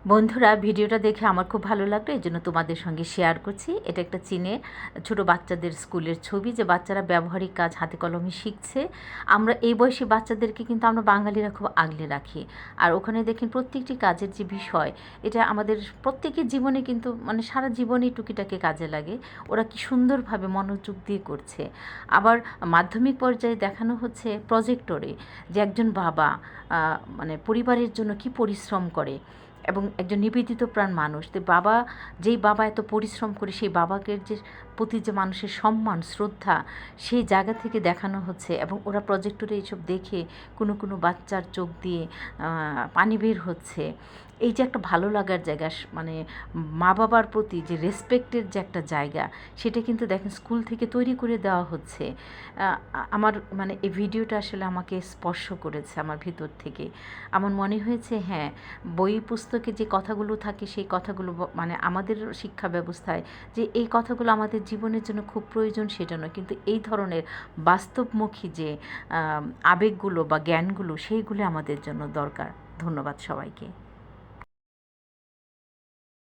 বন্ধুরা, ভিডিওটা দেখে আমার খুব ভালো লাগলো, এই জন্য তোমাদের সঙ্গে শেয়ার করছি। এটা একটা চীনে ছোট বাচ্চাদের স্কুলের ছবি, যে বাচ্চারা ব্যবহারিক কাজ হাতে কলমে শিখছে। আমরা এই বয়সী বাচ্চাদেরকে কিন্তু আমরা বাঙালিরা খুব আগলে রাখি। আর ওখানে দেখেন প্রত্যেকটি কাজের যে বিষয়, এটা আমাদের প্রত্যেকের জীবনে কিন্তু মানে সারা জীবনেই টুকিটাকি কাজে লাগে। ওরা কি সুন্দরভাবে মনোযোগ দিয়ে করছে। আবার মাধ্যমিক পর্যায়ে দেখানো হচ্ছে প্রজেক্টরে যে একজন বাবা মানে পরিবারের জন্য কি পরিশ্রম করে এবং একজন নিবেদিত প্রাণ মানুষ। তো বাবা, যেই বাবা এত পরিশ্রম করে, সেই বাবাকে যে প্রতি যে মানুষের সম্মান শ্রদ্ধা, সেই জায়গা থেকে দেখানো হচ্ছে। এবং ওরা প্রজেক্টরে এইসব দেখে কোনো কোনো বাচ্চার চোখ দিয়ে পানি বের হচ্ছে। এই যে একটা ভালো লাগার জায়গা, মানে মা বাবার প্রতি যে রেসপেক্টের যে একটা জায়গা, সেটা কিন্তু দেখেন স্কুল থেকে তৈরি করে দেওয়া হচ্ছে। আমার মানে এই ভিডিওটা আসলে আমাকে স্পর্শ করেছে আমার ভিতর থেকে। আমার মনে হয়েছে হ্যাঁ, বই পুস্তকে যে কথাগুলো থাকে সেই কথাগুলো মানে আমাদের শিক্ষা ব্যবস্থায় যে এই কথাগুলো আমাদের জীবনের জন্য খুব প্রয়োজন সেটা নয়, কিন্তু এই ধরনের বাস্তবমুখী যে আবেগগুলো বা জ্ঞানগুলো, সেইগুলো আমাদের জন্য দরকার। ধন্যবাদ সবাইকে।